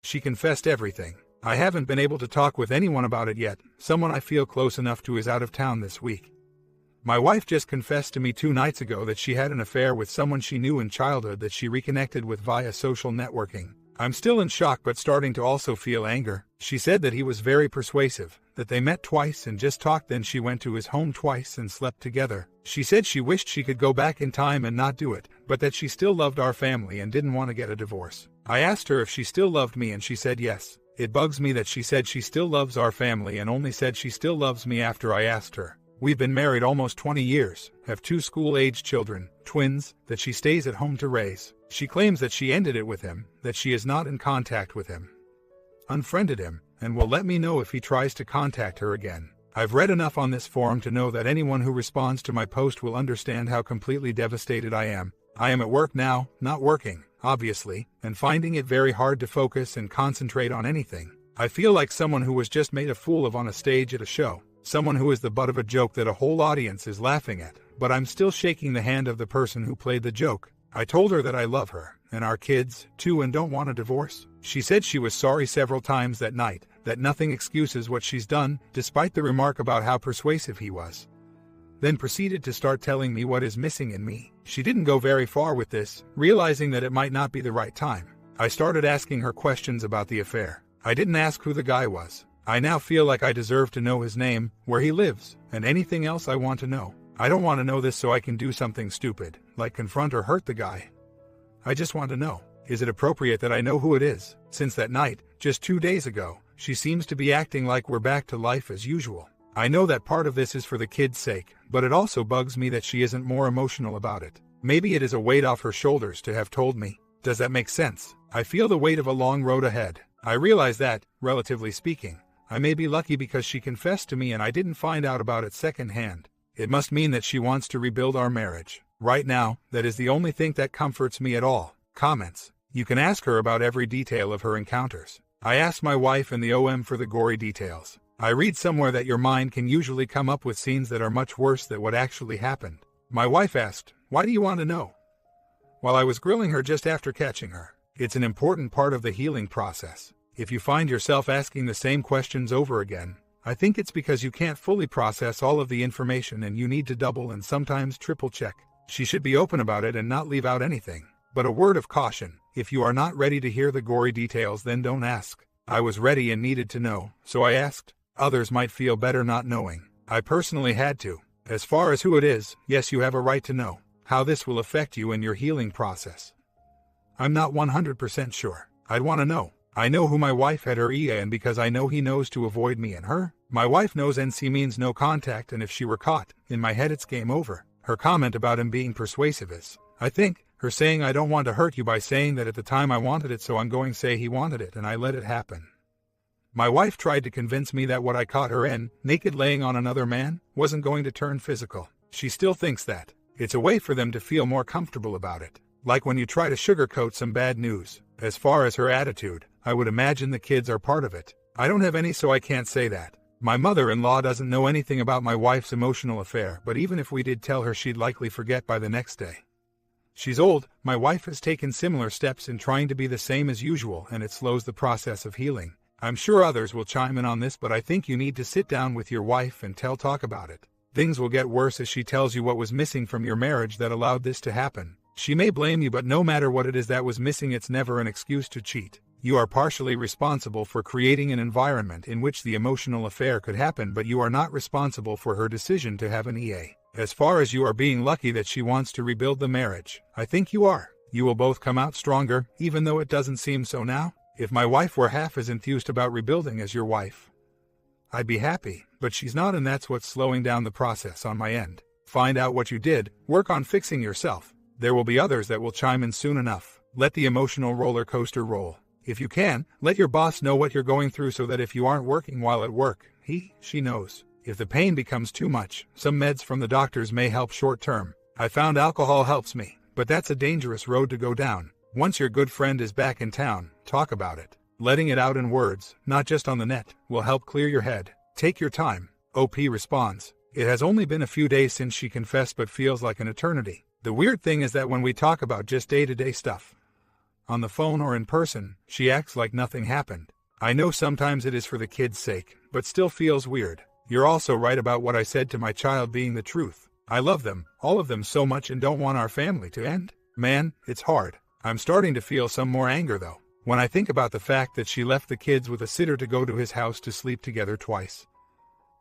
She confessed everything. I haven't been able to talk with anyone about it yet. Someone I feel close enough to is out of town this week. My wife just confessed to me 2 nights ago that she had an affair with someone she knew in childhood that she reconnected with via social networking. I'm still in shock but starting to also feel anger. She said that he was very persuasive, that they met twice and just talked, then she went to his home twice and slept together. She said she wished she could go back in time and not do it, but that she still loved our family and didn't want to get a divorce. I asked her if she still loved me and she said yes. It bugs me that she said she still loves our family and only said she still loves me after I asked her. We've been married almost 20 years, have 2 school-aged children, twins, that she stays at home to raise. She claims that she ended it with him, that she is not in contact with him, unfriended him, and will let me know if he tries to contact her again. I've read enough on this forum to know that anyone who responds to my post will understand how completely devastated I am. I am at work now, not working, obviously, and finding it very hard to focus and concentrate on anything. I feel like someone who was just made a fool of on a stage at a show. Someone who is the butt of a joke that a whole audience is laughing at, but I'm still shaking the hand of the person who played the joke. I told her that I love her, and our kids, too, and don't want a divorce. She said she was sorry several times that night, that nothing excuses what she's done, despite the remark about how persuasive he was. Then proceeded to start telling me what is missing in me. She didn't go very far with this, realizing that it might not be the right time. I started asking her questions about the affair. I didn't ask who the guy was. I now feel like I deserve to know his name, where he lives, and anything else I want to know. I don't want to know this so I can do something stupid, like confront or hurt the guy. I just want to know, is it appropriate that I know who it is? Since that night, just 2 days ago, she seems to be acting like we're back to life as usual. I know that part of this is for the kids' sake, but it also bugs me that she isn't more emotional about it. Maybe it is a weight off her shoulders to have told me. Does that make sense? I feel the weight of a long road ahead. I realize that, relatively speaking, I may be lucky because she confessed to me and I didn't find out about it secondhand. It must mean that she wants to rebuild our marriage. Right now, that is the only thing that comforts me at all. Comments. You can ask her about every detail of her encounters. I asked my wife and the OM for the gory details. I read somewhere that your mind can usually come up with scenes that are much worse than what actually happened. My wife asked, "Why do you want to know?" While I was grilling her just after catching her. It's an important part of the healing process. If you find yourself asking the same questions over again, I think it's because you can't fully process all of the information and you need to double and sometimes triple check. She should be open about it and not leave out anything. But a word of caution, if you are not ready to hear the gory details, then don't ask. I was ready and needed to know, so I asked. Others might feel better not knowing. I personally had to. As far as who it is, yes, you have a right to know how this will affect you in your healing process. I'm not 100% sure. I'd want to know. I know who my wife had her EA and because I know he knows to avoid me and her. My wife knows NC means no contact, and if she were caught, in my head it's game over. Her comment about him being persuasive is, I think, her saying I don't want to hurt you by saying that at the time I wanted it so I'm going to say he wanted it and I let it happen. My wife tried to convince me that what I caught her in, naked laying on another man, wasn't going to turn physical. She still thinks that. It's a way for them to feel more comfortable about it. Like when you try to sugarcoat some bad news. As far as her attitude, I would imagine the kids are part of it. I don't have any, so I can't say that. My mother-in-law doesn't know anything about my wife's emotional affair, but even if we did tell her, she'd likely forget by the next day. She's old. My wife has taken similar steps in trying to be the same as usual, and it slows the process of healing. I'm sure others will chime in on this, but I think you need to sit down with your wife and talk about it. Things will get worse as she tells you what was missing from your marriage that allowed this to happen. She may blame you, but no matter what it is that was missing, it's never an excuse to cheat. You are partially responsible for creating an environment in which the emotional affair could happen, but you are not responsible for her decision to have an EA. As far as you are being lucky that she wants to rebuild the marriage, I think you are. You will both come out stronger, even though it doesn't seem so now. If my wife were half as enthused about rebuilding as your wife, I'd be happy, but she's not, and that's what's slowing down the process on my end. Find out what you did, work on fixing yourself. There will be others that will chime in soon enough. Let the emotional roller coaster roll. If you can, let your boss know what you're going through so that if you aren't working while at work, she knows. If the pain becomes too much, some meds from the doctors may help short term. I found alcohol helps me, but that's a dangerous road to go down. Once your good friend is back in town, talk about it. Letting it out in words, not just on the net, will help clear your head. Take your time. OP responds. It has only been a few days since she confessed, but feels like an eternity. The weird thing is that when we talk about just day-to-day stuff, On the phone or in person, she acts like nothing happened. I know sometimes it is for the kids' sake, but still feels weird. You're also right about what I said to my child being the truth. I love them, all of them so much, and don't want our family to end. Man, it's hard. I'm starting to feel some more anger though, when I think about the fact that she left the kids with a sitter to go to his house to sleep together twice.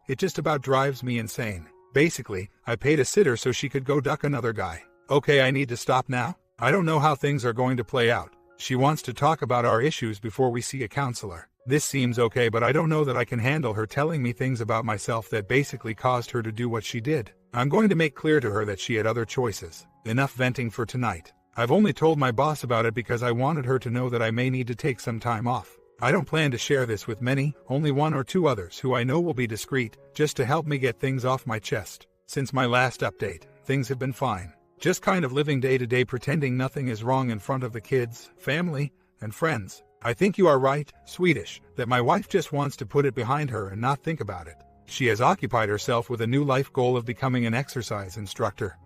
It just about drives me insane. Basically, I paid a sitter so she could go duck another guy. Okay, I need to stop now. I don't know how things are going to play out. She wants to talk about our issues before we see a counselor. This seems okay, but I don't know that I can handle her telling me things about myself that basically caused her to do what she did. I'm going to make clear to her that she had other choices. Enough venting for tonight. I've only told my boss about it because I wanted her to know that I may need to take some time off. I don't plan to share this with many, only 1 or 2 others who I know will be discreet, just to help me get things off my chest. Since my last update, things have been fine. Just kind of living day to day, pretending nothing is wrong in front of the kids, family, and friends. I think you are right, Swedish, that my wife just wants to put it behind her and not think about it. She has occupied herself with a new life goal of becoming an exercise instructor,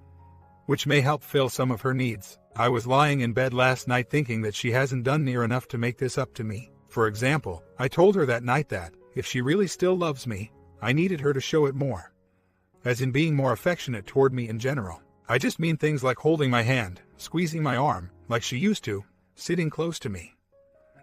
which may help fill some of her needs. I was lying in bed last night thinking that she hasn't done near enough to make this up to me. For example, I told her that night that, if she really still loves me, I needed her to show it more. As in being more affectionate toward me in general. I just mean things like holding my hand, squeezing my arm, like she used to, sitting close to me.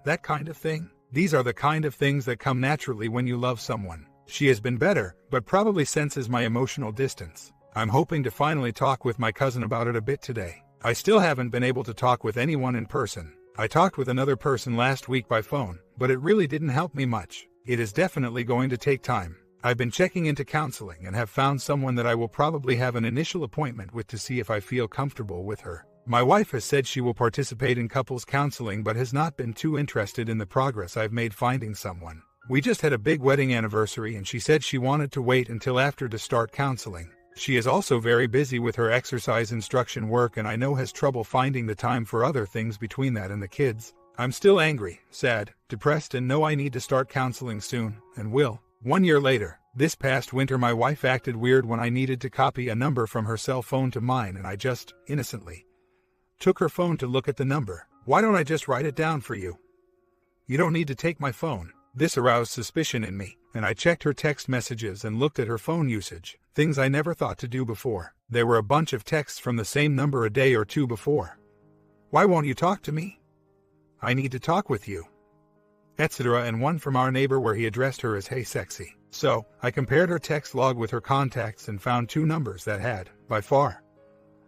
That kind of thing. These are the kind of things that come naturally when you love someone. She has been better, but probably senses my emotional distance. I'm hoping to finally talk with my cousin about it a bit today. I still haven't been able to talk with anyone in person. I talked with another person last week by phone, but it really didn't help me much. It is definitely going to take time. I've been checking into counseling and have found someone that I will probably have an initial appointment with to see if I feel comfortable with her. My wife has said she will participate in couples counseling but has not been too interested in the progress I've made finding someone. We just had a big wedding anniversary and she said she wanted to wait until after to start counseling. She is also very busy with her exercise instruction work and I know has trouble finding the time for other things between that and the kids. I'm still angry, sad, depressed, and know I need to start counseling soon, and will. 1 year later, this past winter my wife acted weird when I needed to copy a number from her cell phone to mine and I just, innocently, took her phone to look at the number. Why don't I just write it down for you? You don't need to take my phone. This aroused suspicion in me, and I checked her text messages and looked at her phone usage, things I never thought to do before. There were a bunch of texts from the same number a day or two before. Why won't you talk to me? I need to talk with you. Etc. And one from our neighbor where he addressed her as "Hey Sexy." So, I compared her text log with her contacts and found 2 numbers that had, by far,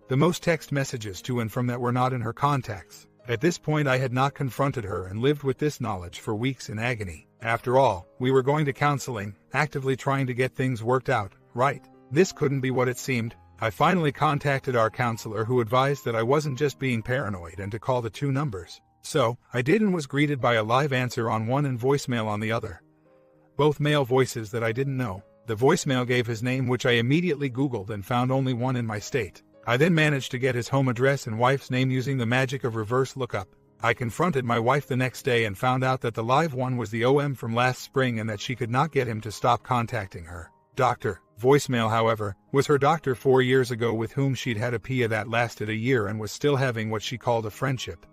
the most text messages to and from that were not in her contacts. At this point I had not confronted her and lived with this knowledge for weeks in agony. After all, we were going to counseling, actively trying to get things worked out, right? This couldn't be what it seemed. I finally contacted our counselor who advised that I wasn't just being paranoid and to call the 2 numbers. So, I did and was greeted by a live answer on one and voicemail on the other. Both male voices that I didn't know. The voicemail gave his name, which I immediately Googled and found only one in my state. I then managed to get his home address and wife's name using the magic of reverse lookup. I confronted my wife the next day and found out that the live one was the OM from last spring and that she could not get him to stop contacting her. Doctor. Voicemail, however, was her doctor 4 years ago with whom she'd had a PIA that lasted a year and was still having what she called a friendship.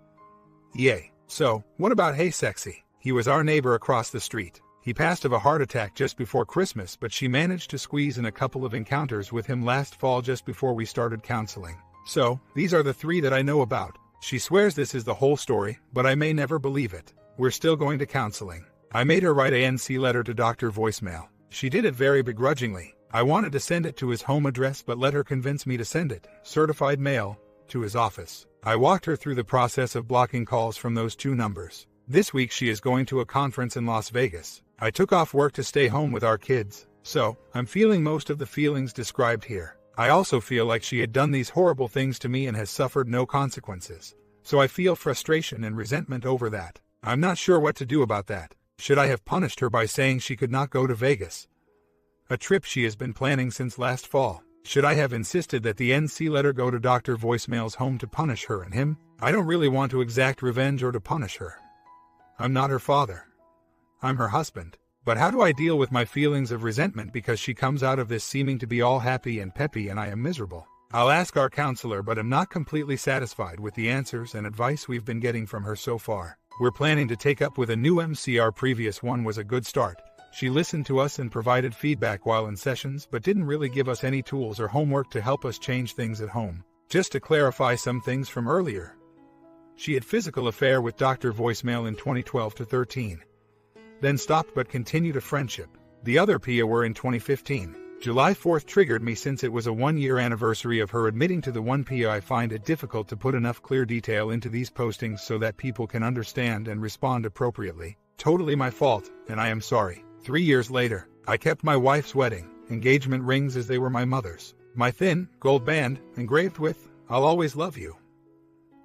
Yay. So, what about Hey Sexy? He was our neighbor across the street. He passed of a heart attack just before Christmas, but she managed to squeeze in a couple of encounters with him last fall just before we started counseling. So, these are the 3 that I know about. She swears this is the whole story, but I may never believe it. We're still going to counseling. I made her write a NC letter to Dr. Voicemail. She did it very begrudgingly. I wanted to send it to his home address but let her convince me to send it, certified mail, to his office. I walked her through the process of blocking calls from those 2 numbers. This week she is going to a conference in Las Vegas. I took off work to stay home with our kids, so I'm feeling most of the feelings described here. I also feel like she had done these horrible things to me and has suffered no consequences. So I feel frustration and resentment over that. I'm not sure what to do about that. Should I have punished her by saying she could not go to Vegas, a trip she has been planning since last fall? Should I have insisted that the NC letter go to Dr. Voicemail's home to punish her and him? I don't really want to exact revenge or to punish her. I'm not her father. I'm her husband. But how do I deal with my feelings of resentment because she comes out of this seeming to be all happy and peppy and I am miserable? I'll ask our counselor, but am not completely satisfied with the answers and advice we've been getting from her so far. We're planning to take up with a new MC. Our previous one was a good start. She listened to us and provided feedback while in sessions, but didn't really give us any tools or homework to help us change things at home. Just to clarify some things from earlier. She had physical affair with Dr. Voicemail in 2012 to 13. Then stopped but continued a friendship. The other Pia were in 2015. July 4th triggered me since it was a 1-year anniversary of her admitting to the one Pia. I find it difficult to put enough clear detail into these postings so that people can understand and respond appropriately. Totally my fault, and I am sorry. 3 years later, I kept my wife's wedding engagement rings as they were my mother's. My thin, gold band, engraved with, "I'll always love you."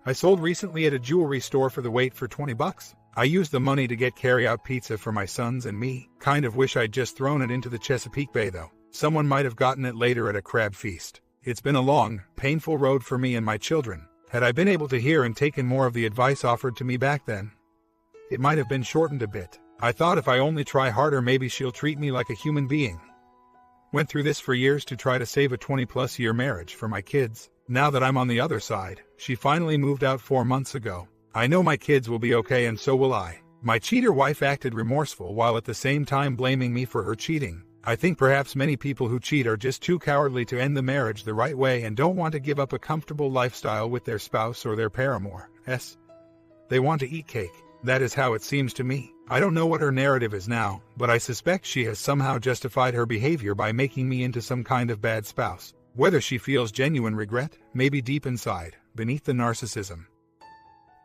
I sold recently at a jewelry store for the weight for $20. I used the money to get carry-out pizza for my sons and me. Kind of wish I'd just thrown it into the Chesapeake Bay though. Someone might have gotten it later at a crab feast. It's been a long, painful road for me and my children. Had I been able to hear and taken more of the advice offered to me back then, it might have been shortened a bit. I thought if I only try harder, maybe she'll treat me like a human being. Went through this for years to try to save a 20-plus year marriage for my kids. Now that I'm on the other side, she finally moved out 4 months ago. I know my kids will be okay, and so will I. My cheater wife acted remorseful while at the same time blaming me for her cheating. I think perhaps many people who cheat are just too cowardly to end the marriage the right way and don't want to give up a comfortable lifestyle with their spouse or their paramour. They want to eat cake. That is how it seems to me. I don't know what her narrative is now, but I suspect she has somehow justified her behavior by making me into some kind of bad spouse. Whether she feels genuine regret, maybe deep inside, beneath the narcissism.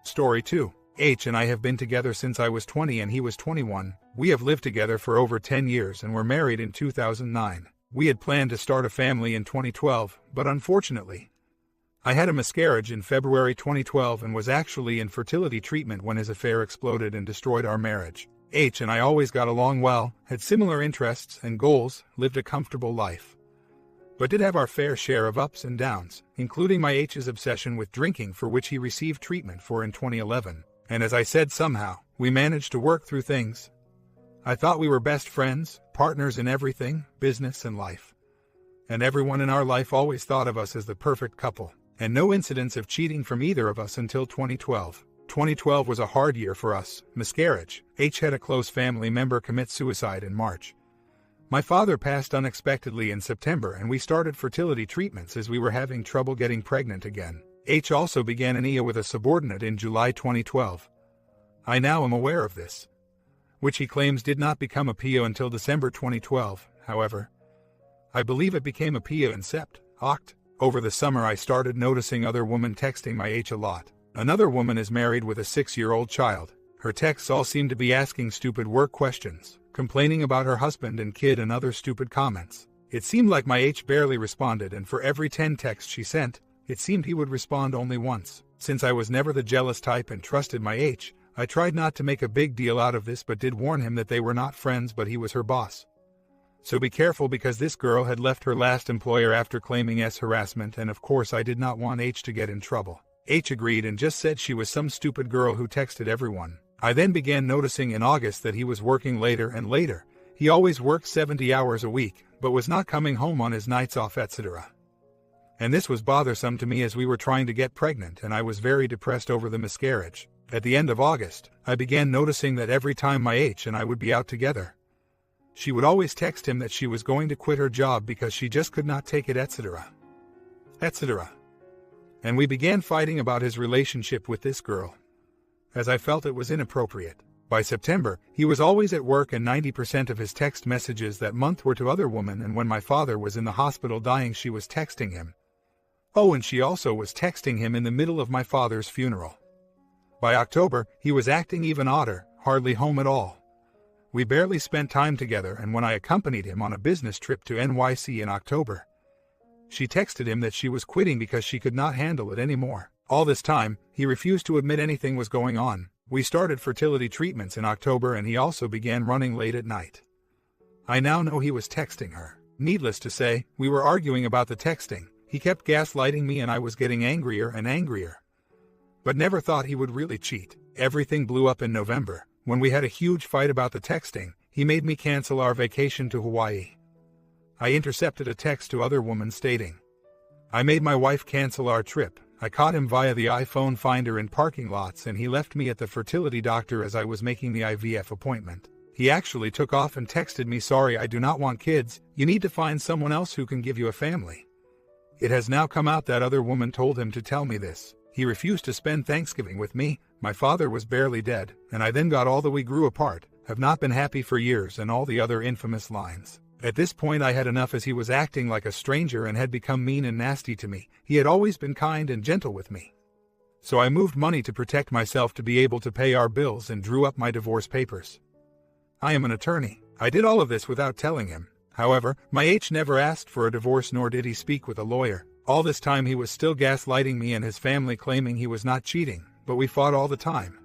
Story 2. H and I have been together since I was 20 and he was 21. We have lived together for over 10 years and were married in 2009. We had planned to start a family in 2012, but unfortunately, I had a miscarriage in February 2012 and was actually in fertility treatment when his affair exploded and destroyed our marriage. H and I always got along well, had similar interests and goals, lived a comfortable life, but did have our fair share of ups and downs, including my H's obsession with drinking, for which he received treatment for in 2011. And as I said, somehow, we managed to work through things. I thought we were best friends, partners in everything, business and life. And everyone in our life always thought of us as the perfect couple. And no incidents of cheating from either of us until 2012. 2012 was a hard year for us. Miscarriage. H had a close family member commit suicide in March. My father passed unexpectedly in September, and we started fertility treatments as we were having trouble getting pregnant again. H also began an IA with a subordinate in July 2012. I now am aware of this, which he claims did not become a PIA until December 2012. However, I believe it became a PIA in Oct. Over the summer I started noticing other women texting my H a lot. Another woman is married with a 6-year-old child. Her texts all seem to be asking stupid work questions, complaining about her husband and kid, and other stupid comments. It seemed like my H barely responded, and for every 10 texts she sent, it seemed he would respond only once. Since I was never the jealous type and trusted my H, I tried not to make a big deal out of this, but did warn him that they were not friends, but he was her boss. So be careful, because this girl had left her last employer after claiming harassment, and of course I did not want H to get in trouble. H agreed and just said she was some stupid girl who texted everyone. I then began noticing in August that he was working later and later. He always worked 70 hours a week, but was not coming home on his nights off, etc. And this was bothersome to me as we were trying to get pregnant and I was very depressed over the miscarriage. At the end of August, I began noticing that every time my H and I would be out together, she would always text him that she was going to quit her job because she just could not take it, etc. And we began fighting about his relationship with this girl, as I felt it was inappropriate. By September, he was always at work and 90% of his text messages that month were to other women, and when my father was in the hospital dying, she was texting him. Oh, and she also was texting him in the middle of my father's funeral. By October, he was acting even odder, hardly home at all. We barely spent time together, and when I accompanied him on a business trip to NYC in October, she texted him that she was quitting because she could not handle it anymore. All this time, he refused to admit anything was going on. We started fertility treatments in October, and he also began running late at night. I now know he was texting her. Needless to say, we were arguing about the texting. He kept gaslighting me and I was getting angrier and angrier, but never thought he would really cheat. Everything blew up in November. When we had a huge fight about the texting, he made me cancel our vacation to Hawaii. I intercepted a text to other women stating, I made my wife cancel our trip. I caught him via the iPhone finder in parking lots and he left me at the fertility doctor as I was making the IVF appointment. He actually took off and texted me, "Sorry, I do not want kids. You need to find someone else who can give you a family." It has now come out that other woman told him to tell me this. He refused to spend Thanksgiving with me. My father was barely dead, and I then got all the "we grew apart, have not been happy for years," and all the other infamous lines. At this point I had enough, as he was acting like a stranger and had become mean and nasty to me. He had always been kind and gentle with me. So I moved money to protect myself to be able to pay our bills and drew up my divorce papers. I am an attorney. I did all of this without telling him. However, my H never asked for a divorce, nor did he speak with a lawyer. All this time he was still gaslighting me and his family, claiming he was not cheating, but we fought all the time.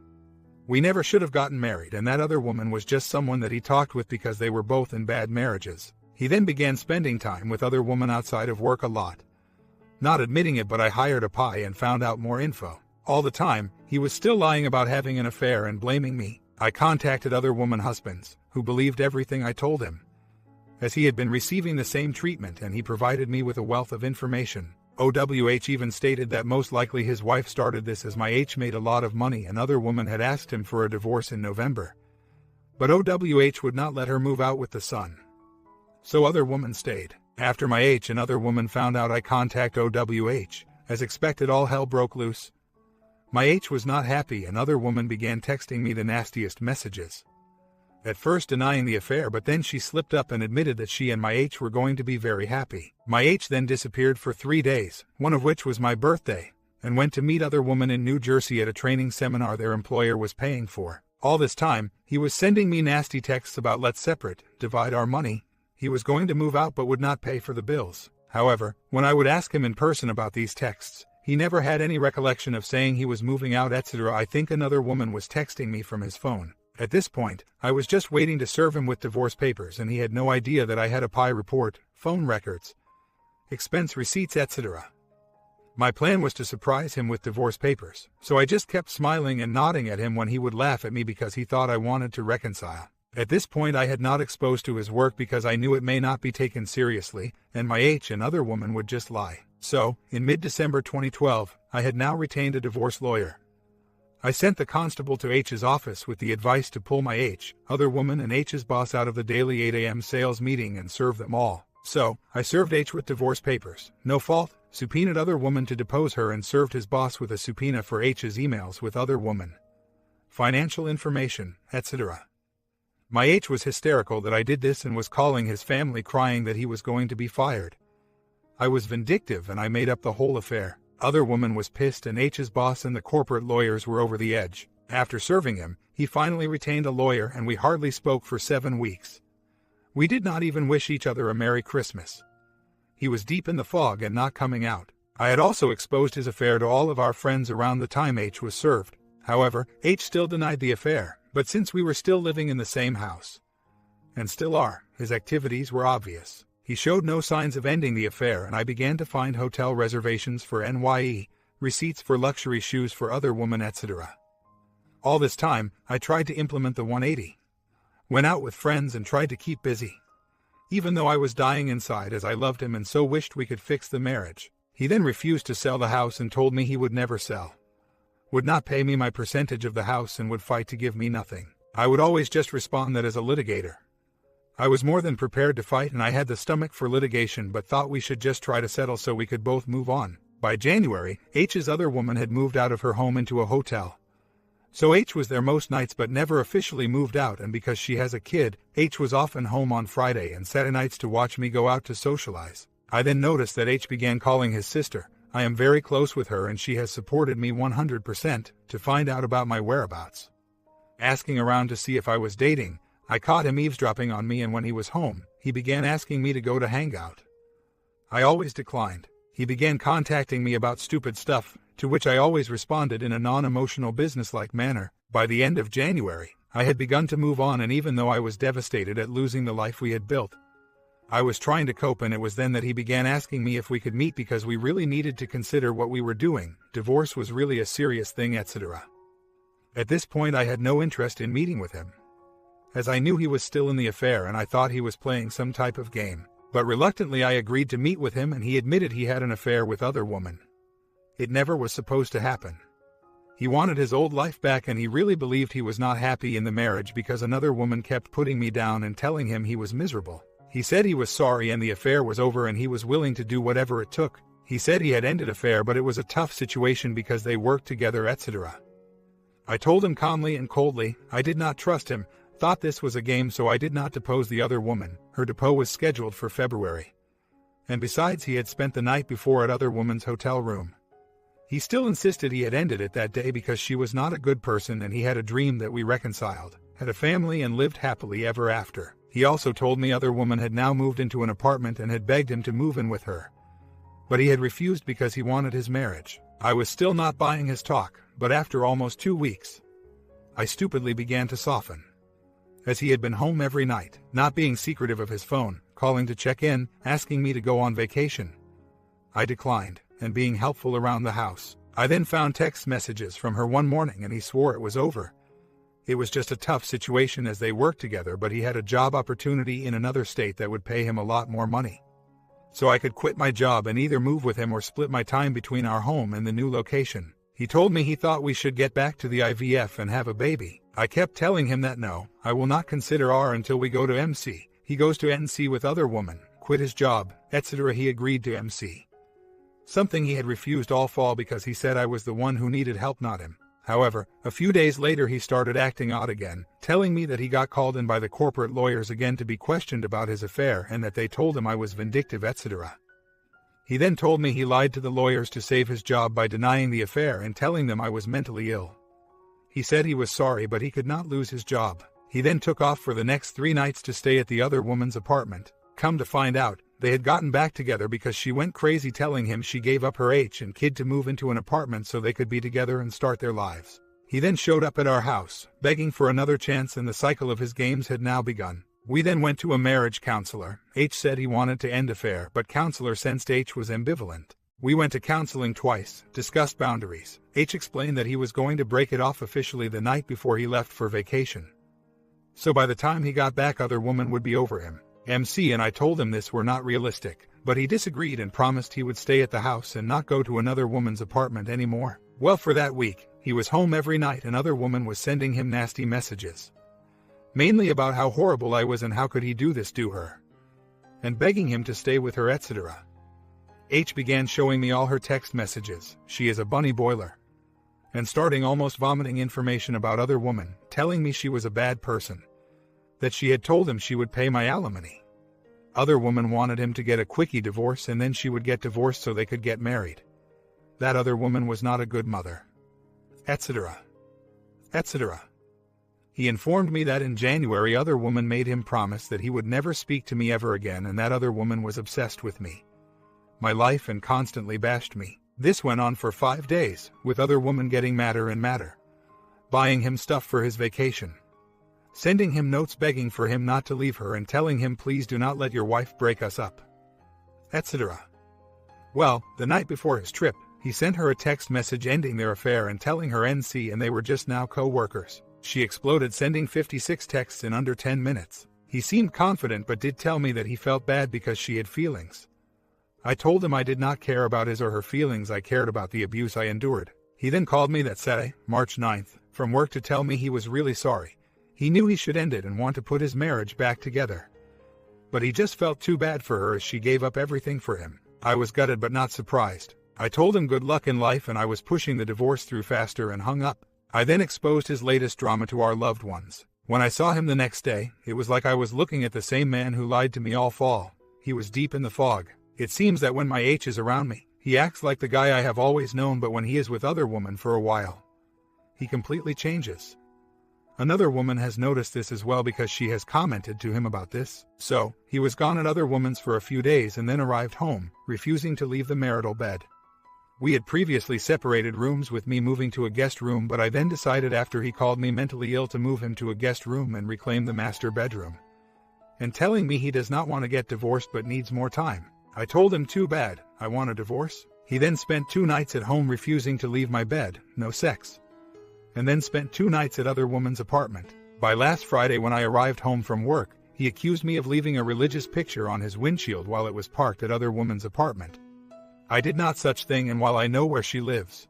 We never should have gotten married, and that other woman was just someone that he talked with because they were both in bad marriages. He then began spending time with other women outside of work a lot. Not admitting it, but I hired a pie and found out more info. All the time, he was still lying about having an affair and blaming me. I contacted other women husbands, who believed everything I told him, as he had been receiving the same treatment, and he provided me with a wealth of information. OWH even stated that most likely his wife started this, as my H made a lot of money and other woman had asked him for a divorce in November. But OWH would not let her move out with the son. So other woman stayed. After my H and other woman found out, I contact OWH. As expected, all hell broke loose. My H was not happy and other woman began texting me the nastiest messages. At first denying the affair, but then she slipped up and admitted that she and my H were going to be very happy. My H then disappeared for 3 days, one of which was my birthday, and went to meet other woman in New Jersey at a training seminar their employer was paying for. All this time, he was sending me nasty texts about let's separate, divide our money. He was going to move out but would not pay for the bills. However, when I would ask him in person about these texts, he never had any recollection of saying he was moving out, etc. I think another woman was texting me from his phone. At this point, I was just waiting to serve him with divorce papers, and he had no idea that I had a PI report, phone records, expense receipts, etc. My plan was to surprise him with divorce papers, so I just kept smiling and nodding at him when he would laugh at me because he thought I wanted to reconcile. At this point I had not exposed to his work because I knew it may not be taken seriously, and my H and other woman would just lie. So, in mid-December 2012, I had now retained a divorce lawyer. I sent the constable to H's office with the advice to pull my H, other woman and H's boss out of the daily 8 a.m. sales meeting and serve them all. So, I served H with divorce papers, no fault, subpoenaed other woman to depose her, and served his boss with a subpoena for H's emails with other woman, financial information, etc. My H was hysterical that I did this and was calling his family crying that he was going to be fired. I was vindictive and I made up the whole affair. Other woman was pissed and H's boss and the corporate lawyers were over the edge. After serving him, he finally retained a lawyer and we hardly spoke for 7 weeks. We did not even wish each other a Merry Christmas. He was deep in the fog and not coming out. I had also exposed his affair to all of our friends around the time H was served. However, H still denied the affair, but since we were still living in the same house, and still are, his activities were obvious. He showed no signs of ending the affair, and I began to find hotel reservations for NYE, receipts for luxury shoes for other women, etc. All this time, I tried to implement the 180. Went out with friends and tried to keep busy. Even though I was dying inside, as I loved him and so wished we could fix the marriage. He then refused to sell the house and told me he would never sell. Would not pay me my percentage of the house and would fight to give me nothing. I would always just respond that as a litigator, I was more than prepared to fight and I had the stomach for litigation, but thought we should just try to settle so we could both move on. By January, H's other woman had moved out of her home into a hotel. So H was there most nights but never officially moved out, and because she has a kid, H was often home on Friday and Saturday nights to watch me go out to socialize. I then noticed that H began calling his sister. I am very close with her and she has supported me 100% to find out about my whereabouts. Asking around to see if I was dating, I caught him eavesdropping on me, and when he was home, he began asking me to go to hang out. I always declined. He began contacting me about stupid stuff, to which I always responded in a non-emotional businesslike manner. By the end of January, I had begun to move on, and even though I was devastated at losing the life we had built, I was trying to cope, and it was then that he began asking me if we could meet because we really needed to consider what we were doing. Divorce was really a serious thing, etc. At this point I had no interest in meeting with him, as I knew he was still in the affair and I thought he was playing some type of game. But reluctantly I agreed to meet with him, and he admitted he had an affair with other women. It never was supposed to happen. He wanted his old life back, and he really believed he was not happy in the marriage because another woman kept putting me down and telling him he was miserable. He said he was sorry and the affair was over and he was willing to do whatever it took. He said he had ended affair, but it was a tough situation because they worked together, etc. I told him calmly and coldly I did not trust him, thought this was a game, so I did not depose the other woman. Her depot was scheduled for February. And besides, he had spent the night before at other woman's hotel room. He still insisted he had ended it that day because she was not a good person, and he had a dream that we reconciled, had a family, and lived happily ever after. He also told me other woman had now moved into an apartment and had begged him to move in with her. But he had refused because he wanted his marriage. I was still not buying his talk, but after almost 2 weeks, I stupidly began to soften. As he had been home every night, not being secretive of his phone, calling to check in, asking me to go on vacation, I declined, and being helpful around the house. I then found text messages from her one morning, and he swore it was over. It was just a tough situation as they worked together, but he had a job opportunity in another state that would pay him a lot more money. So I could quit my job and either move with him or split my time between our home and the new location. He told me he thought we should get back to the IVF and have a baby. I kept telling him that no, I will not consider R until we go to MC. He goes to NC with other woman, quit his job, etc. He agreed to MC. Something he had refused all fall because he said I was the one who needed help, not him. However, a few days later he started acting odd again, telling me that he got called in by the corporate lawyers again to be questioned about his affair and that they told him I was vindictive, etc. He then told me he lied to the lawyers to save his job by denying the affair and telling them I was mentally ill. He said he was sorry, but he could not lose his job. He then took off for the next 3 nights to stay at the other woman's apartment. Come to find out, they had gotten back together because she went crazy telling him she gave up her H and kid to move into an apartment so they could be together and start their lives. He then showed up at our house, begging for another chance, and the cycle of his games had now begun. We then went to a marriage counselor. H said he wanted to end affair, but counselor sensed H was ambivalent. We went to counseling twice, discussed boundaries. H explained that he was going to break it off officially the night before he left for vacation. So by the time he got back, other woman would be over him. MC and I told him this were not realistic, but he disagreed and promised he would stay at the house and not go to another woman's apartment anymore. Well, for that week, he was home every night and other woman was sending him nasty messages. Mainly about how horrible I was and how could he do this to her, and begging him to stay with her, etc. H began showing me all her text messages. She is a bunny boiler. And starting almost vomiting information about other woman, telling me she was a bad person, that she had told him she would pay my alimony. Other woman wanted him to get a quickie divorce and then she would get divorced so they could get married. That other woman was not a good mother, etc. etc. He informed me that in January other woman made him promise that he would never speak to me ever again, and that other woman was obsessed with me, my life, and constantly bashed me. This went on for 5 days, with other woman getting madder and madder, buying him stuff for his vacation, sending him notes begging for him not to leave her and telling him please do not let your wife break us up, etc. Well, the night before his trip, he sent her a text message ending their affair and telling her NC and they were just now co-workers. She exploded, sending 56 texts in under 10 minutes. He seemed confident but did tell me that he felt bad because she had feelings. I told him I did not care about his or her feelings, I cared about the abuse I endured. He then called me that Saturday, March 9th, from work to tell me he was really sorry. He knew he should end it and want to put his marriage back together. But he just felt too bad for her as she gave up everything for him. I was gutted but not surprised. I told him good luck in life and I was pushing the divorce through faster and hung up. I then exposed his latest drama to our loved ones. When I saw him the next day, it was like I was looking at the same man who lied to me all fall. He was deep in the fog. It seems that when my H is around me, he acts like the guy I have always known, but when he is with other women for a while, he completely changes. Another woman has noticed this as well because she has commented to him about this. So, he was gone at other women's for a few days and then arrived home, refusing to leave the marital bed. We had previously separated rooms with me moving to a guest room, but I then decided after he called me mentally ill to move him to a guest room and reclaim the master bedroom. And telling me he does not want to get divorced but needs more time. I told him too bad, I want a divorce. He then spent 2 nights at home refusing to leave my bed, no sex. And then spent 2 nights at other woman's apartment. By last Friday when I arrived home from work, He accused me of leaving a religious picture on his windshield while it was parked at other woman's apartment. I did not such thing, and while I know where she lives,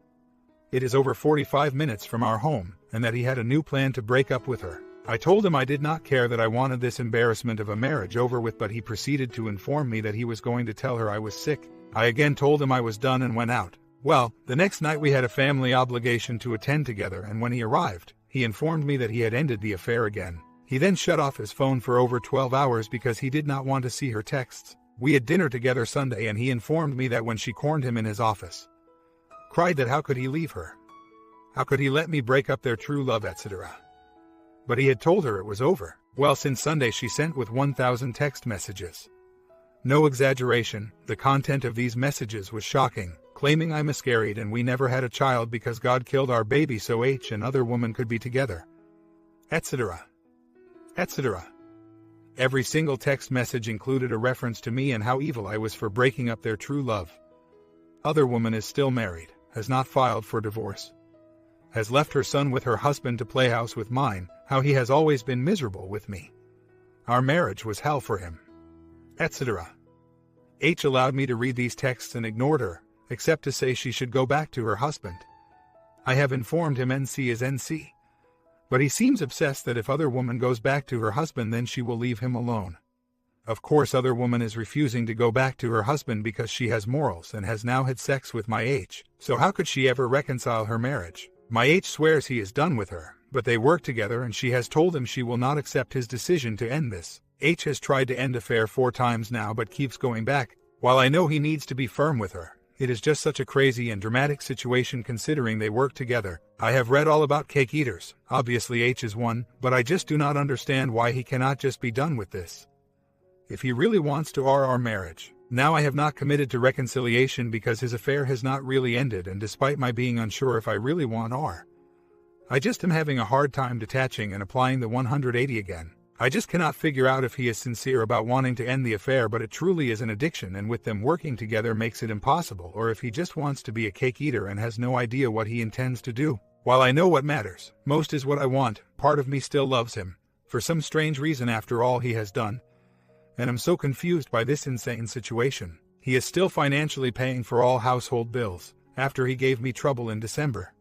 it is over 45 minutes from our home, and that he had a new plan to break up with her. I told him I did not care, that I wanted this embarrassment of a marriage over with, but he proceeded to inform me that he was going to tell her I was sick. I again told him I was done and went out. Well, the next night we had a family obligation to attend together, and when he arrived, he informed me that he had ended the affair again. He then shut off his phone for over 12 hours because he did not want to see her texts. We had dinner together Sunday, and he informed me that when she cornered him in his office, cried that how could he leave her? How could he let me break up their true love, etc. But he had told her it was over. Well, since Sunday she sent with 1,000 text messages. No exaggeration, the content of these messages was shocking, claiming I miscarried and we never had a child because God killed our baby so H and other woman could be together, etc. etc. Every single text message included a reference to me and how evil I was for breaking up their true love. Other woman is still married, has not filed for divorce, has left her son with her husband to play house with mine, how he has always been miserable with me. Our marriage was hell for him, etc. H allowed me to read these texts and ignored her, except to say she should go back to her husband. I have informed him NC is NC. But he seems obsessed that if other woman goes back to her husband then she will leave him alone. Of course other woman is refusing to go back to her husband because she has morals and has now had sex with my H, so how could she ever reconcile her marriage? My H swears he is done with her, but they work together and she has told him she will not accept his decision to end this. H has tried to end affair 4 times now but keeps going back. While I know he needs to be firm with her, it is just such a crazy and dramatic situation considering they work together. I have read all about cake eaters, obviously H is one, but I just do not understand why he cannot just be done with this. If he really wants to our marriage. Now I have not committed to reconciliation because his affair has not really ended, and despite my being unsure if I really want I just am having a hard time detaching and applying the 180 again. I just cannot figure out if he is sincere about wanting to end the affair but it truly is an addiction and with them working together makes it impossible, or if he just wants to be a cake eater and has no idea what he intends to do. While I know what matters most is what I want, part of me still loves him, for some strange reason after all he has done. And I'm so confused by this insane situation. He is still financially paying for all household bills, after he gave me trouble in December.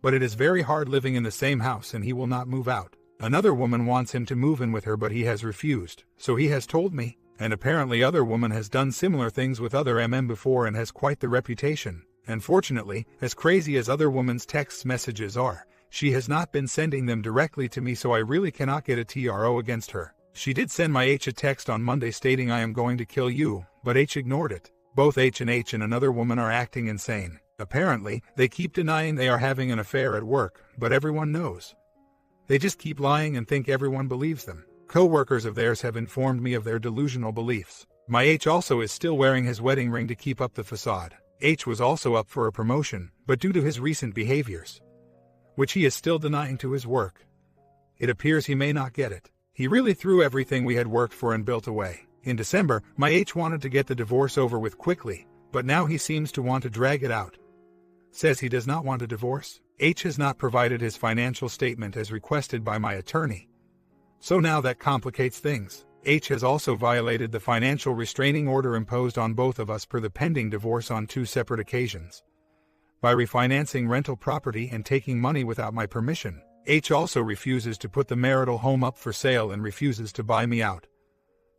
But it is very hard living in the same house and he will not move out. Another woman wants him to move in with her but he has refused, so he has told me, and apparently other woman has done similar things with other before and has quite the reputation. And fortunately, as crazy as other woman's text messages are, she has not been sending them directly to me, so I really cannot get a TRO against her. She did send my H a text on Monday stating I am going to kill you, but H ignored it. Both H and another woman are acting insane. Apparently, they keep denying they are having an affair at work, but everyone knows. They just keep lying and think everyone believes them. Co-workers of theirs have informed me of their delusional beliefs. My H also is still wearing his wedding ring to keep up the facade. H was also up for a promotion, but due to his recent behaviors, which he is still denying to his work, it appears he may not get it. He really threw everything we had worked for and built away. In December, my H wanted to get the divorce over with quickly, but now he seems to want to drag it out. Says he does not want a divorce. H has not provided his financial statement as requested by my attorney. So now that complicates things. H has also violated the financial restraining order imposed on both of us per the pending divorce on 2 separate occasions. By refinancing rental property and taking money without my permission. H also refuses to put the marital home up for sale and refuses to buy me out.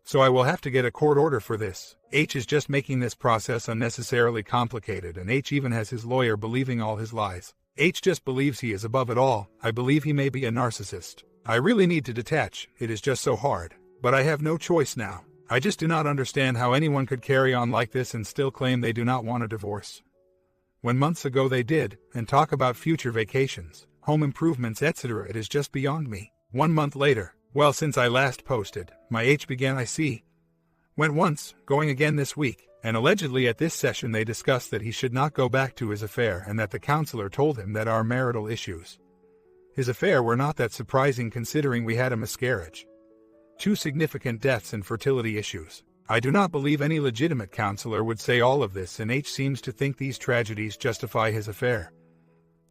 So I will have to get a court order for this. H is just making this process unnecessarily complicated, and H even has his lawyer believing all his lies. H just believes he is above it all. I believe he may be a narcissist. I really need to detach, it is just so hard. But I have no choice now. I just do not understand how anyone could carry on like this and still claim they do not want a divorce, when months ago they did, and talk about future vacations, home improvements, etc. It is just beyond me. 1 month later, well, since I last posted, my H began went once, going again this week, and allegedly at this session they discussed that he should not go back to his affair and that the counselor told him that our marital issues, his affair, were not that surprising considering we had a miscarriage, 2 significant deaths and fertility issues. I do not believe any legitimate counselor would say all of this, and H seems to think these tragedies justify his affair.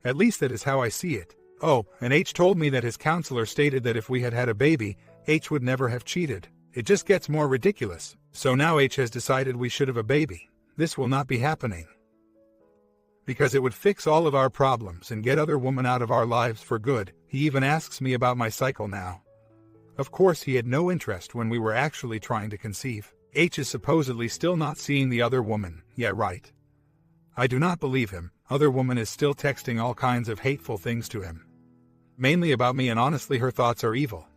At least that is how I see it. Oh, and H told me that his counselor stated that if we had had a baby, H would never have cheated. It just gets more ridiculous. So now H has decided we should have a baby. This will not be happening. Because it would fix all of our problems and get other women out of our lives for good. He even asks me about my cycle now. Of course he had no interest when we were actually trying to conceive. H is supposedly still not seeing the other woman. Yeah, right. I do not believe him. Other woman is still texting all kinds of hateful things to him. Mainly about me, and honestly her thoughts are evil.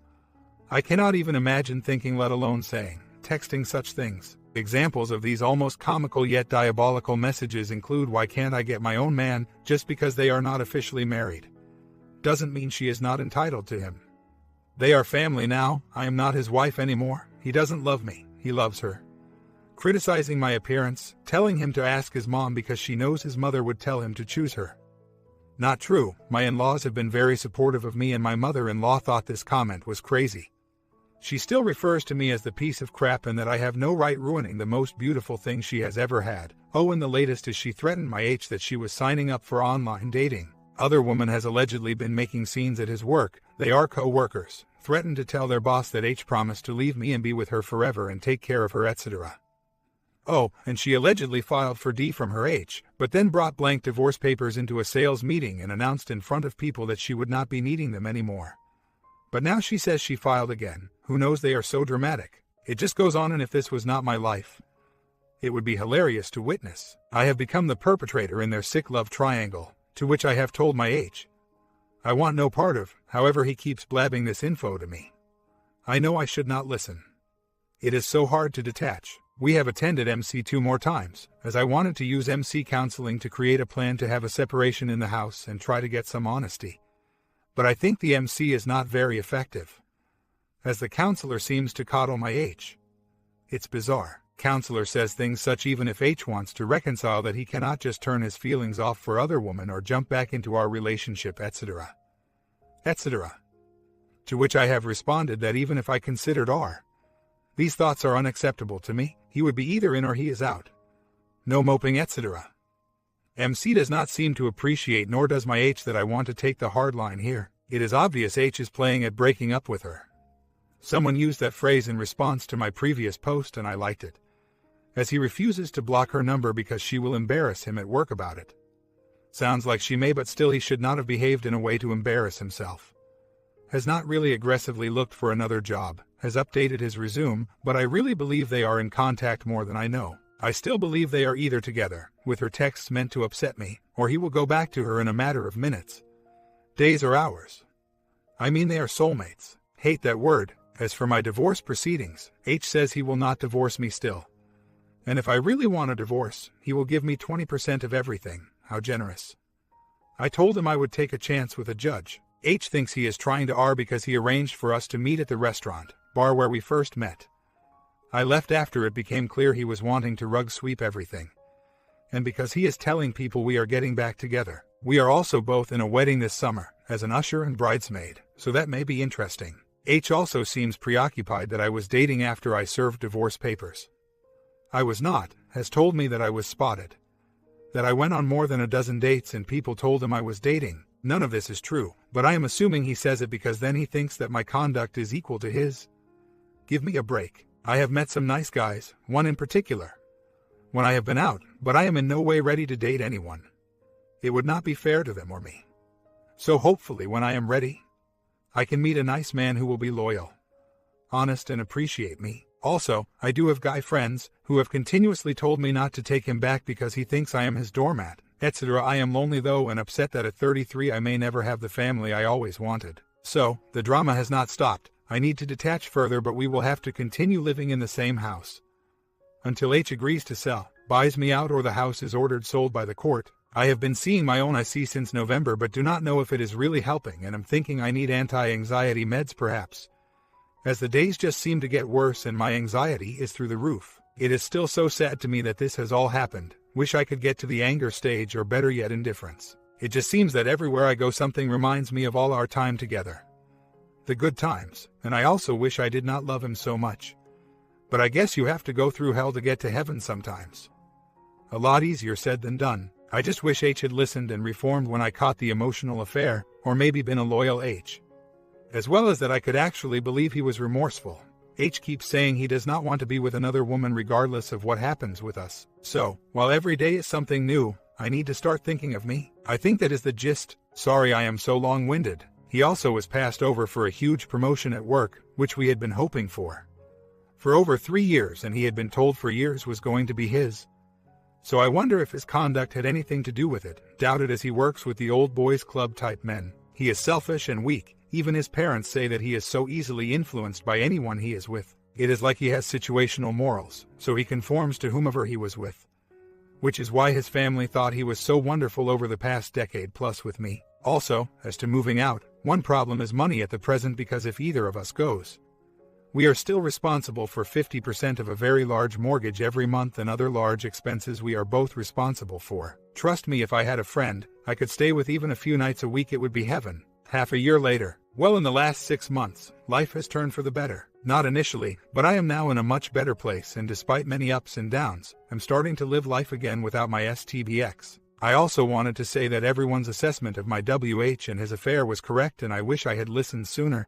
I cannot even imagine thinking, let alone saying, texting such things. Examples of these almost comical yet diabolical messages include, why can't I get my own man? Just because they are not officially married doesn't mean she is not entitled to him. They are family now. I am not his wife anymore. He doesn't love me. He loves her. Criticizing my appearance, telling him to ask his mom because she knows his mother would tell him to choose her. Not true. My in-laws have been very supportive of me, and my mother-in-law thought this comment was crazy. She still refers to me as the piece of crap and that I have no right ruining the most beautiful thing she has ever had. Oh, and the latest is she threatened my H that she was signing up for online dating. Other woman has allegedly been making scenes at his work. They are co-workers. Threatened to tell their boss that H promised to leave me and be with her forever and take care of her, etc. Oh, and she allegedly filed for D from her H, but then brought blank divorce papers into a sales meeting and announced in front of people that she would not be needing them anymore. But now she says she filed again. Who knows, they are so dramatic. It just goes on, and if this was not my life, it would be hilarious to witness. I have become the perpetrator in their sick love triangle, to which I have told my H I want no part of. However, he keeps blabbing this info to me. I know I should not listen. It is so hard to detach. We have attended MC 2 more times, as I wanted to use MC counseling to create a plan to have a separation in the house and try to get some honesty. But I think the MC is not very effective, as the counselor seems to coddle my H. It's bizarre. Counselor says things such, even if H wants to reconcile, that he cannot just turn his feelings off for other women or jump back into our relationship, etc. etc. To which I have responded that even if I considered these thoughts are unacceptable to me, he would be either in or he is out. No moping, etc. MC does not seem to appreciate, nor does my H, that I want to take the hard line here. It is obvious H is playing at breaking up with her. Someone used that phrase in response to my previous post and I liked it, as he refuses to block her number because she will embarrass him at work about it. Sounds like she may, but still he should not have behaved in a way to embarrass himself. Has not really aggressively looked for another job, has updated his resume, but I really believe they are in contact more than I know. I still believe they are either together, with her texts meant to upset me, or he will go back to her in a matter of minutes, days or hours. I mean, they are soulmates. Hate that word. As for my divorce proceedings, H says he will not divorce me still. And if I really want a divorce, he will give me 20% of everything. How generous. I told him I would take a chance with a judge. H thinks he is trying to because he arranged for us to meet at the bar where we first met. I left after it became clear he was wanting to rug sweep everything. And because he is telling people we are getting back together. We are also both in a wedding this summer, as an usher and bridesmaid, so that may be interesting. H also seems preoccupied that I was dating after I served divorce papers. I was not, has told me that I was spotted. That I went on more than a dozen dates and people told him I was dating. None of this is true, but I am assuming he says it because then he thinks that my conduct is equal to his. Give me a break. I have met some nice guys, one in particular, when I have been out, but I am in no way ready to date anyone. It would not be fair to them or me. So hopefully when I am ready, I can meet a nice man who will be loyal, honest, and appreciate me. Also, I do have guy friends who have continuously told me not to take him back because he thinks I am his doormat, etc. I am lonely though and upset that at 33 I may never have the family I always wanted. So, the drama has not stopped. I need to detach further, but we will have to continue living in the same house until H agrees to sell, buys me out, or the house is ordered sold by the court. I have been seeing my own IC since November but do not know if it is really helping, and I'm thinking I need anti-anxiety meds perhaps, as the days just seem to get worse and my anxiety is through the roof. It is still so sad to me that this has all happened. Wish I could get to the anger stage, or better yet, indifference. It just seems that everywhere I go something reminds me of all our time together. The good times, and I also wish I did not love him so much. But I guess you have to go through hell to get to heaven sometimes. A lot easier said than done. I just wish H had listened and reformed when I caught the emotional affair, or maybe been a loyal H. as well as that I could actually believe he was remorseful. H keeps saying he does not want to be with another woman regardless of what happens with us. So, while every day is something new, I need to start thinking of me. I think that is the gist. Sorry I am so long-winded. He also was passed over for a huge promotion at work, which we had been hoping for over 3 years, and he had been told for years was going to be his. So I wonder if his conduct had anything to do with it. Doubt it, as he works with the old boys club type men. He is selfish and weak. Even his parents say that he is so easily influenced by anyone he is with. It is like he has situational morals, so he conforms to whomever he was with. Which is why his family thought he was so wonderful over the past decade plus with me. Also, as to moving out, one problem is money at the present, because if either of us goes, we are still responsible for 50% of a very large mortgage every month and other large expenses we are both responsible for. Trust me, if I had a friend I could stay with even a few nights a week, it would be heaven. Half a year later, well, in the last 6 months, life has turned for the better. Not initially, but I am now in a much better place, and despite many ups and downs, I'm starting to live life again without my STBX. I also wanted to say that everyone's assessment of my WH and his affair was correct, and I wish I had listened sooner.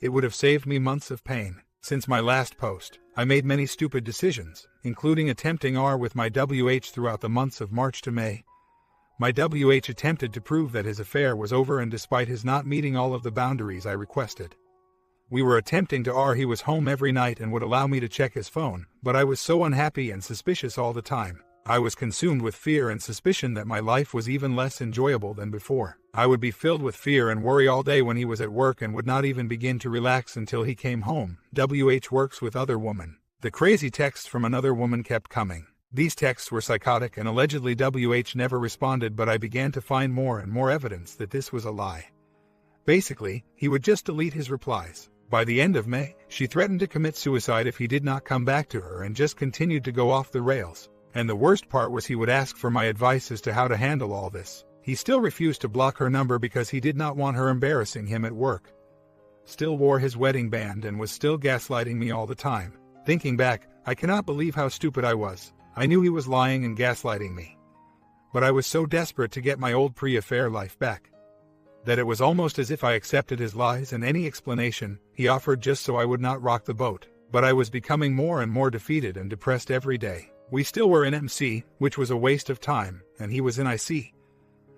It would have saved me months of pain. Since my last post, I made many stupid decisions, including attempting R with my WH throughout the months of March to May. My WH attempted to prove that his affair was over, and despite his not meeting all of the boundaries I requested, we were attempting to R. He was home every night and would allow me to check his phone, but I was so unhappy and suspicious all the time. I was consumed with fear and suspicion that my life was even less enjoyable than before. I would be filled with fear and worry all day when he was at work and would not even begin to relax until he came home. WH works with other women. The crazy texts from another woman kept coming. These texts were psychotic, and allegedly WH never responded, but I began to find more and more evidence that this was a lie. Basically, he would just delete his replies. By the end of May, she threatened to commit suicide if he did not come back to her, and just continued to go off the rails. And the worst part was he would ask for my advice as to how to handle all this. He still refused to block her number because he did not want her embarrassing him at work. Still wore his wedding band and was still gaslighting me all the time. Thinking back, I cannot believe how stupid I was. I knew he was lying and gaslighting me. But I was so desperate to get my old pre-affair life back that it was almost as if I accepted his lies and any explanation he offered just so I would not rock the boat. But I was becoming more and more defeated and depressed every day. We still were in MC, which was a waste of time, and he was in IC,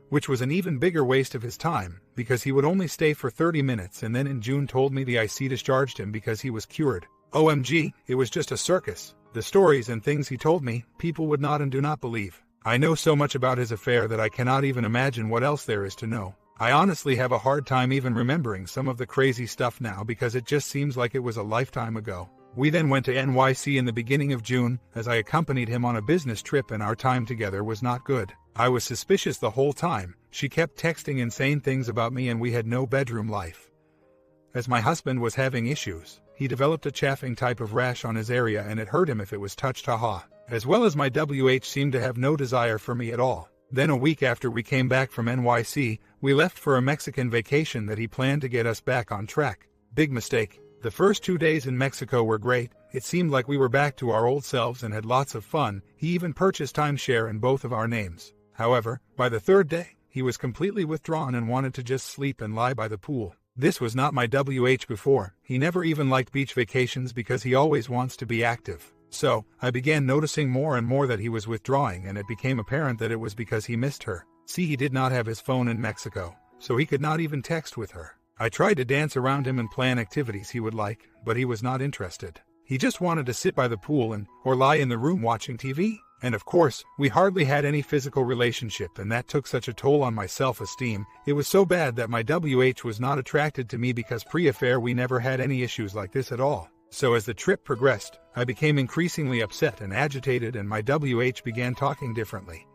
which was an even bigger waste of his time, because he would only stay for 30 minutes and then in June told me the IC discharged him because he was cured. OMG, it was just a circus. The stories and things he told me, people would not and do not believe. I know so much about his affair that I cannot even imagine what else there is to know. I honestly have a hard time even remembering some of the crazy stuff now because it just seems like it was a lifetime ago. We then went to NYC in the beginning of June, as I accompanied him on a business trip, and our time together was not good. I was suspicious the whole time. She kept texting insane things about me, and we had no bedroom life. As my husband was having issues, he developed a chafing type of rash on his area, and it hurt him if it was touched, haha. As well as my WH seemed to have no desire for me at all. Then a week after we came back from NYC, we left for a Mexican vacation that he planned to get us back on track. Big mistake. The first 2 days in Mexico were great. It seemed like we were back to our old selves and had lots of fun. He even purchased timeshare in both of our names. However, by the 3rd day, he was completely withdrawn and wanted to just sleep and lie by the pool. This was not my WH before. He never even liked beach vacations because he always wants to be active. So, I began noticing more and more that he was withdrawing, and it became apparent that it was because he missed her. See, he did not have his phone in Mexico, so he could not even text with her. I tried to dance around him and plan activities he would like, but he was not interested. He just wanted to sit by the pool or lie in the room watching TV. And of course, we hardly had any physical relationship, and that took such a toll on my self-esteem. It was so bad that my WH was not attracted to me because pre-affair we never had any issues like this at all. So as the trip progressed, I became increasingly upset and agitated, and my WH began talking differently,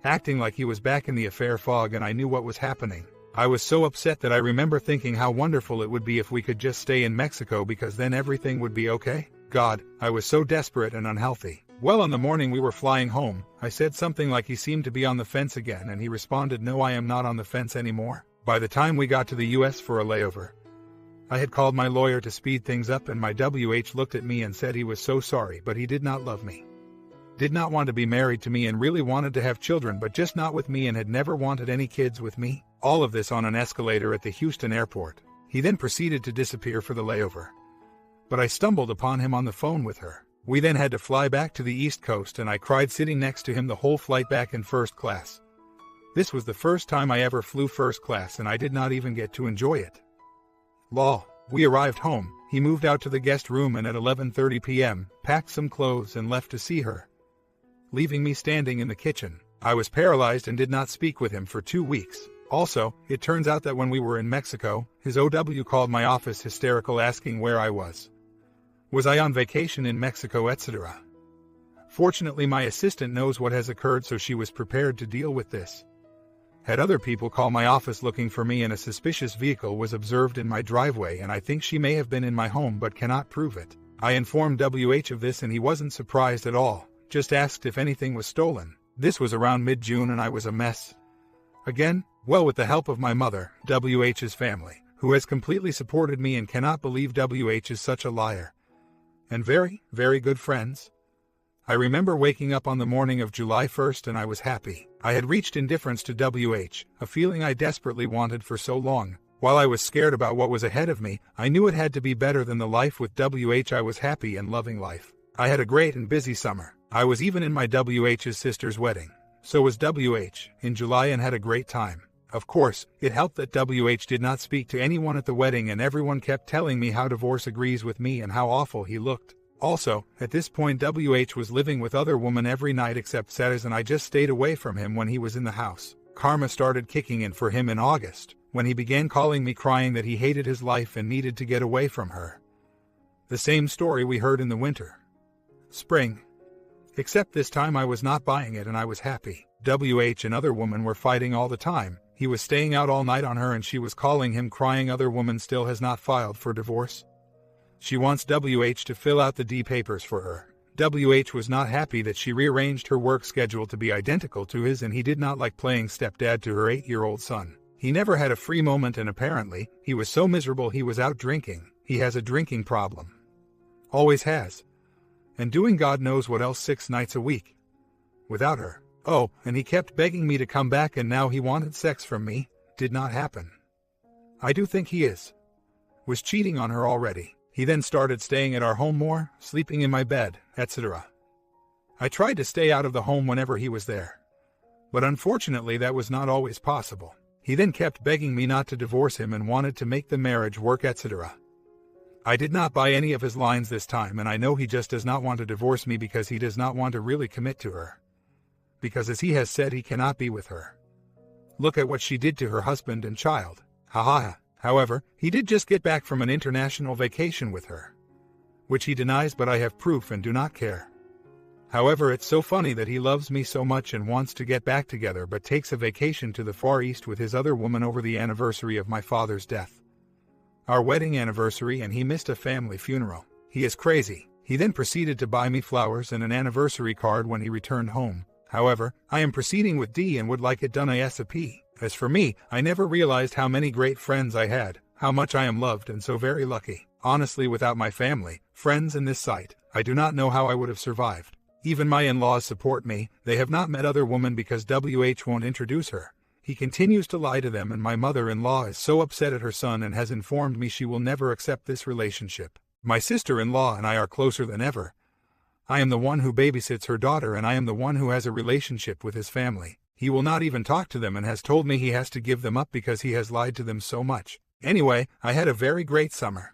acting like he was back in the affair fog and I knew what was happening. I was so upset that I remember thinking how wonderful it would be if we could just stay in Mexico because then everything would be okay. God, I was so desperate and unhealthy. Well, on the morning we were flying home, I said something like he seemed to be on the fence again, and he responded, "No, I am not on the fence anymore." By the time we got to the US for a layover, I had called my lawyer to speed things up, and my WH looked at me and said he was so sorry, but he did not love me. Did not want to be married to me and really wanted to have children, but just not with me, and had never wanted any kids with me. All of this on an escalator at the Houston airport. He then proceeded to disappear for the layover. But I stumbled upon him on the phone with her. We then had to fly back to the East Coast and I cried sitting next to him the whole flight back in first class. This was the first time I ever flew first class and I did not even get to enjoy it. Lol. We arrived home, he moved out to the guest room and at 11:30 p.m., packed some clothes and left to see her, leaving me standing in the kitchen. I was paralyzed and did not speak with him for 2 weeks. Also, it turns out that when we were in Mexico, his OW called my office hysterical asking where I was. Was I on vacation in Mexico, etc. Fortunately, my assistant knows what has occurred, so she was prepared to deal with this. Had other people call my office looking for me and a suspicious vehicle was observed in my driveway, and I think she may have been in my home but cannot prove it. I informed WH of this and he wasn't surprised at all, just asked if anything was stolen. This was around mid-June and I was a mess. Again, well, with the help of my mother, WH's family, who has completely supported me and cannot believe WH is such a liar. And very, very good friends. I remember waking up on the morning of July 1st and I was happy. I had reached indifference to WH, a feeling I desperately wanted for so long. While I was scared about what was ahead of me, I knew it had to be better than the life with WH. I was happy and loving life. I had a great and busy summer. I was even in my WH's sister's wedding. So was WH, in July, and had a great time. Of course, it helped that WH did not speak to anyone at the wedding and everyone kept telling me how divorce agrees with me and how awful he looked. Also, at this point WH was living with other women every night except Saturdays and I just stayed away from him when he was in the house. Karma started kicking in for him in August, when he began calling me crying that he hated his life and needed to get away from her. The same story we heard in the winter. Spring. Except this time I was not buying it and I was happy. WH and other women were fighting all the time. He was staying out all night on her and she was calling him crying. Other woman still has not filed for divorce. She wants WH to fill out the D papers for her. WH was not happy that she rearranged her work schedule to be identical to his and he did not like playing stepdad to her 8-year-old son. He never had a free moment and apparently, he was so miserable he was out drinking. He has a drinking problem. Always has. And doing God knows what else 6 nights a week. Without her. Oh, and he kept begging me to come back and now he wanted sex from me. Did not happen. I do think he was cheating on her already. He then started staying at our home more, sleeping in my bed, etc. I tried to stay out of the home whenever he was there. But unfortunately that was not always possible. He then kept begging me not to divorce him and wanted to make the marriage work, etc. I did not buy any of his lines this time and I know he just does not want to divorce me because he does not want to really commit to her. Because as he has said, he cannot be with her. Look at what she did to her husband and child. Haha. However, he did just get back from an international vacation with her, which he denies, but I have proof and do not care. However, it's so funny that he loves me so much and wants to get back together but takes a vacation to the Far East with his other woman over the anniversary of my father's death. Our wedding anniversary, and he missed a family funeral. He is crazy. He then proceeded to buy me flowers and an anniversary card when he returned home. However, I am proceeding with D and would like it done ASAP. As for me, I never realized how many great friends I had, how much I am loved and so very lucky. Honestly, without my family, friends and this site, I do not know how I would have survived. Even my in-laws support me. They have not met other women because WH won't introduce her. He continues to lie to them and my mother-in-law is so upset at her son and has informed me she will never accept this relationship. My sister-in-law and I are closer than ever. I am the one who babysits her daughter and I am the one who has a relationship with his family. He will not even talk to them and has told me he has to give them up because he has lied to them so much. Anyway, I had a very great summer.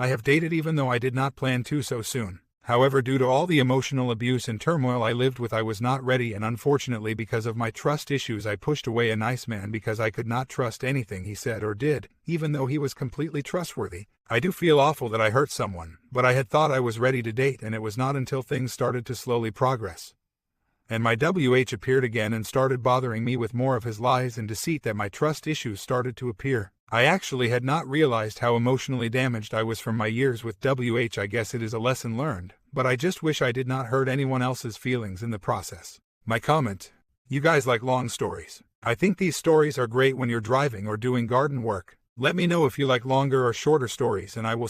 I have dated even though I did not plan to so soon. However, due to all the emotional abuse and turmoil I lived with, I was not ready, and unfortunately because of my trust issues I pushed away a nice man because I could not trust anything he said or did, even though he was completely trustworthy. I do feel awful that I hurt someone, but I had thought I was ready to date and it was not until things started to slowly progress. And my WH appeared again and started bothering me with more of his lies and deceit that my trust issues started to appear. I actually had not realized how emotionally damaged I was from my years with WH. I guess it is a lesson learned, but I just wish I did not hurt anyone else's feelings in the process. My comment: you guys like long stories. I think these stories are great when you're driving or doing garden work. Let me know if you like longer or shorter stories and I will